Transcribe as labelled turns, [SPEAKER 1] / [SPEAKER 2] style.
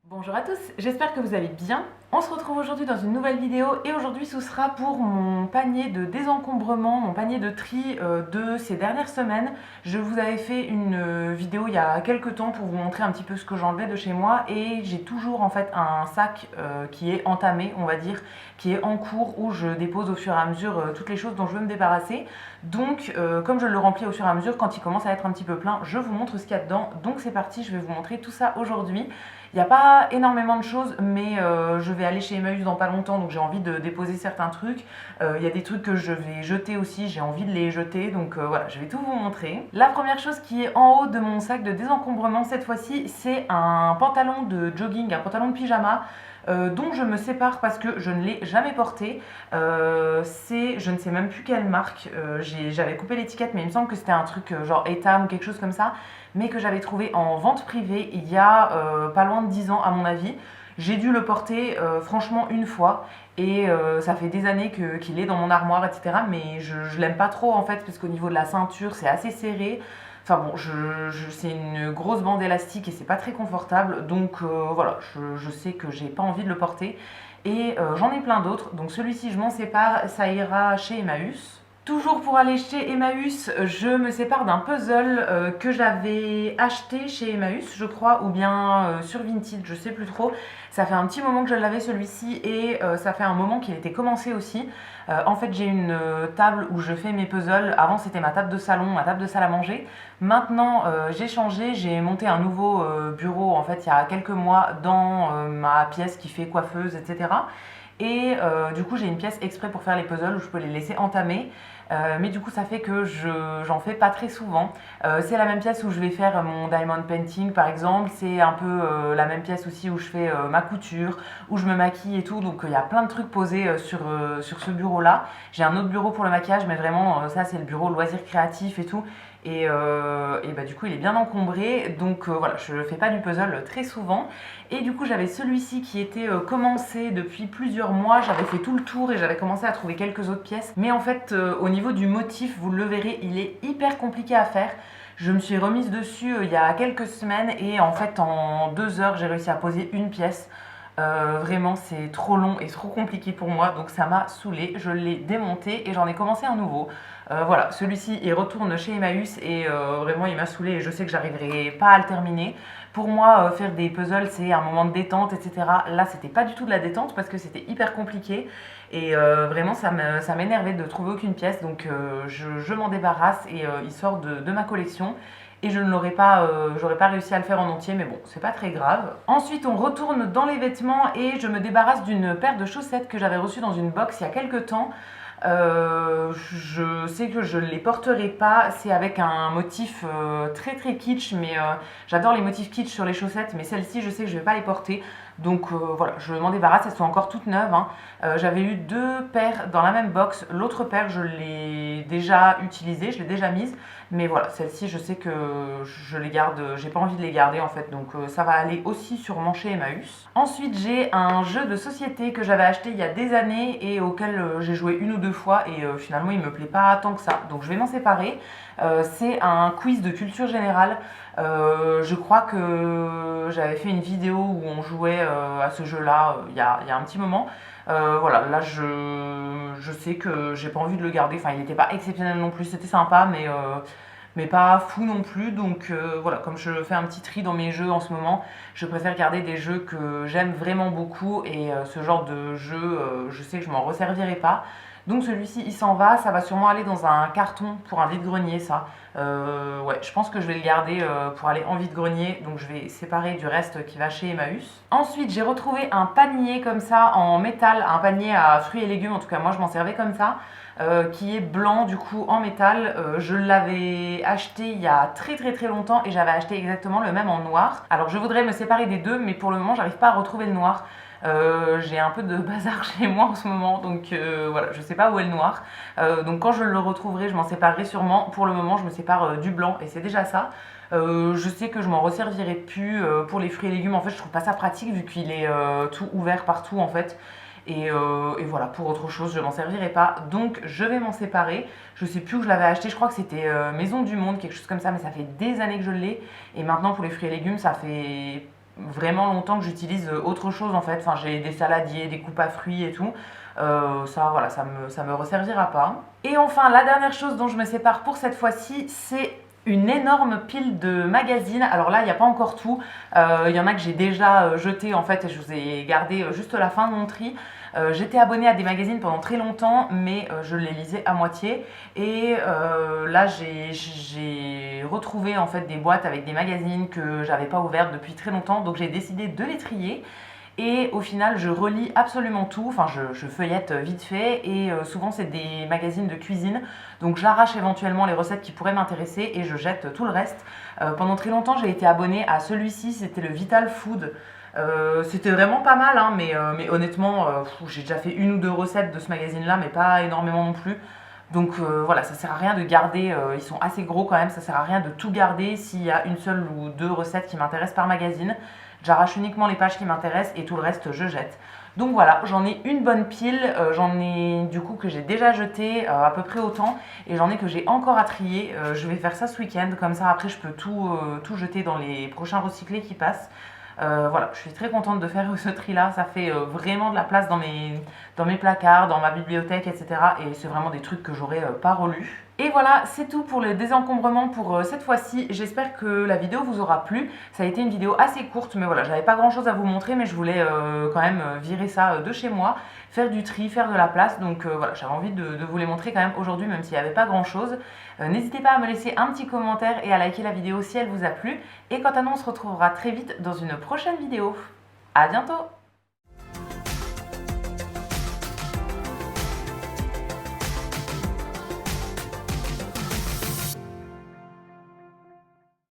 [SPEAKER 1] Bonjour à tous, j'espère que vous allez bien. On se retrouve aujourd'hui dans une nouvelle vidéo et aujourd'hui ce sera pour mon panier de désencombrement, mon panier de tri de ces dernières semaines. Je vous avais fait une vidéo il y a quelques temps pour vous montrer un petit peu ce que j'enlevais de chez moi et j'ai toujours en fait un sac qui est entamé, on va dire, qui est en cours où je dépose au fur et à mesure toutes les choses dont je veux me débarrasser. Donc comme je le remplis au fur et à mesure, quand il commence à être un petit peu plein, je vous montre ce qu'il y a dedans. Donc c'est parti, je vais vous montrer tout ça aujourd'hui. Il n'y a pas énormément de choses, mais je vais aller chez Emmaüs dans pas longtemps, donc j'ai envie de déposer certains trucs. Il y a des trucs que je vais jeter aussi, j'ai envie de les jeter, donc voilà, je vais tout vous montrer. La première chose qui est en haut de mon sac de désencombrement cette fois-ci, c'est un pantalon de jogging, un pantalon de pyjama. Dont je me sépare parce que je ne l'ai jamais porté. Je ne sais même plus quelle marque. J'avais coupé l'étiquette, mais il me semble que c'était un truc genre Etam ou quelque chose comme ça, mais que j'avais trouvé en vente privée il y a pas loin de 10 ans à mon avis. J'ai dû le porter franchement une fois et ça fait des années qu'il est dans mon armoire, etc. Mais je l'aime pas trop en fait, parce qu'au niveau de la ceinture c'est assez serré. Enfin bon, c'est une grosse bande élastique et c'est pas très confortable. Donc voilà, je sais que j'ai pas envie de le porter. Et j'en ai plein d'autres. Donc celui-ci, je m'en sépare. Ça ira chez Emmaüs. Toujours pour aller chez Emmaüs, je me sépare d'un puzzle que j'avais acheté chez Emmaüs, je crois, ou bien sur Vinted, je sais plus trop. Ça fait un petit moment que je l'avais celui-ci et ça fait un moment qu'il était commencé aussi. En fait, j'ai une table où je fais mes puzzles. Avant, c'était ma table de salon, ma table de salle à manger. Maintenant, j'ai changé, j'ai monté un nouveau bureau en fait il y a quelques mois dans ma pièce qui fait coiffeuse, etc. Et du coup, j'ai une pièce exprès pour faire les puzzles où je peux les laisser entamer. Mais du coup, ça fait que j'en fais pas très souvent. C'est la même pièce où je vais faire mon diamond painting, par exemple. C'est un peu la même pièce aussi où je fais ma couture, où je me maquille et tout. Donc, il y a plein de trucs posés sur ce bureau-là. J'ai un autre bureau pour le maquillage, mais vraiment, ça, c'est le bureau loisirs créatifs et tout. Et bah, du coup, il est bien encombré. Donc, voilà, je fais pas du puzzle très souvent. Et du coup, j'avais celui-ci qui était commencé depuis plusieurs mois. J'avais fait tout le tour et j'avais commencé à trouver quelques autres pièces. Mais en fait, au niveau du motif, vous le verrez, il est hyper compliqué à faire. Je me suis remise dessus il y a quelques semaines et en fait, en 2 heures, j'ai réussi à poser une pièce. Vraiment, c'est trop long et trop compliqué pour moi, donc ça m'a saoulée. Je l'ai démonté et j'en ai commencé un nouveau. Voilà, celui-ci il retourne chez Emmaüs et vraiment il m'a saoulée et je sais que j'arriverai pas à le terminer. Pour moi, faire des puzzles c'est un moment de détente, etc. Là, c'était pas du tout de la détente parce que c'était hyper compliqué et vraiment ça m'énervait de trouver aucune pièce, donc je m'en débarrasse et il sort de ma collection. Et je ne l'aurais pas, j'aurais pas réussi à le faire en entier, mais bon, c'est pas très grave. Ensuite, on retourne dans les vêtements et je me débarrasse d'une paire de chaussettes que j'avais reçue dans une box il y a quelques temps. Je sais que je ne les porterai pas, c'est avec un motif très très kitsch, mais j'adore les motifs kitsch sur les chaussettes, mais celles-ci je sais que je ne vais pas les porter. Donc voilà, je m'en débarrasse, elles sont encore toutes neuves, hein. J'avais eu 2 paires dans la même box, l'autre paire je l'ai déjà utilisée, je l'ai déjà mise, mais voilà, celle-ci je sais que je les garde, j'ai pas envie de les garder en fait, donc ça va aller aussi sur mon chez Emmaüs. Ensuite j'ai un jeu de société que j'avais acheté il y a des années et auquel j'ai joué une ou deux fois et finalement il me plaît pas tant que ça, donc je vais m'en séparer. C'est un quiz de culture générale. Je crois que j'avais fait une vidéo où on jouait à ce jeu-là il y a un petit moment. Voilà, là je sais que j'ai pas envie de le garder. Enfin, il n'était pas exceptionnel non plus, c'était sympa, mais pas fou non plus. Donc voilà, comme je fais un petit tri dans mes jeux en ce moment, je préfère garder des jeux que j'aime vraiment beaucoup. Et ce genre de jeu, je sais que je m'en resservirai pas. Donc celui-ci, il s'en va. Ça va sûrement aller dans un carton pour un vide-grenier, ça. Ouais, je pense que je vais le garder pour aller en vide-grenier. Donc je vais séparer du reste qui va chez Emmaüs. Ensuite, j'ai retrouvé un panier comme ça en métal, un panier à fruits et légumes. En tout cas, moi, je m'en servais comme ça. Qui est blanc du coup en métal. Je l'avais acheté il y a très très très longtemps et j'avais acheté exactement le même en noir. Alors je voudrais me séparer des deux, mais pour le moment j'arrive pas à retrouver le noir. J'ai un peu de bazar chez moi en ce moment, donc voilà, je sais pas où est le noir. Donc quand je le retrouverai, je m'en séparerai sûrement. Pour le moment, je me sépare du blanc et c'est déjà ça. Je sais que je m'en resservirai plus pour les fruits et légumes. En fait, je trouve pas ça pratique vu qu'il est tout ouvert partout en fait. Et voilà, pour autre chose, je m'en servirai pas. Donc, je vais m'en séparer. Je sais plus où je l'avais acheté. Je crois que c'était Maison du Monde, quelque chose comme ça. Mais ça fait des années que je l'ai. Et maintenant, pour les fruits et légumes, ça fait vraiment longtemps que j'utilise autre chose en fait. Enfin, j'ai des saladiers, des coupes à fruits et tout. Ça, voilà, ça me resservira pas. Et enfin, la dernière chose dont je me sépare pour cette fois-ci, c'est une énorme pile de magazines. Alors là, il n'y a pas encore tout. Il y en a que j'ai déjà jeté en fait et je vous ai gardé juste la fin de mon tri. J'étais abonnée à des magazines pendant très longtemps, mais je les lisais à moitié. Et là, j'ai retrouvé en fait des boîtes avec des magazines que j'avais pas ouvertes depuis très longtemps, donc j'ai décidé de les trier. Et au final, je relis absolument tout, enfin je feuillette vite fait et souvent c'est des magazines de cuisine, donc j'arrache éventuellement les recettes qui pourraient m'intéresser et je jette tout le reste. Pendant très longtemps, j'ai été abonnée à celui-ci, c'était le Vital Food. C'était vraiment pas mal, hein, mais honnêtement, j'ai déjà fait une ou deux recettes de ce magazine-là, mais pas énormément non plus. Donc voilà, ça sert à rien de garder, ils sont assez gros quand même, ça sert à rien de tout garder s'il y a une seule ou deux recettes qui m'intéressent par magazine. J'arrache uniquement les pages qui m'intéressent et tout le reste je jette. Donc voilà, j'en ai une bonne pile, j'en ai du coup que j'ai déjà jeté à peu près autant et j'en ai que j'ai encore à trier. Je vais faire ça ce week-end, comme ça après je peux tout jeter dans les prochains recyclés qui passent. Voilà, je suis très contente de faire ce tri-là, ça fait vraiment de la place dans mes placards, dans ma bibliothèque, etc. Et c'est vraiment des trucs que j'aurais pas relus. Et voilà, c'est tout pour le désencombrement pour cette fois-ci. J'espère que la vidéo vous aura plu. Ça a été une vidéo assez courte, mais voilà, j'avais pas grand-chose à vous montrer, mais je voulais quand même virer ça de chez moi, faire du tri, faire de la place. Donc voilà, j'avais envie de vous les montrer quand même aujourd'hui, même s'il n'y avait pas grand-chose. N'hésitez pas à me laisser un petit commentaire et à liker la vidéo si elle vous a plu. Et quant à nous, on se retrouvera très vite dans une prochaine vidéo. À bientôt!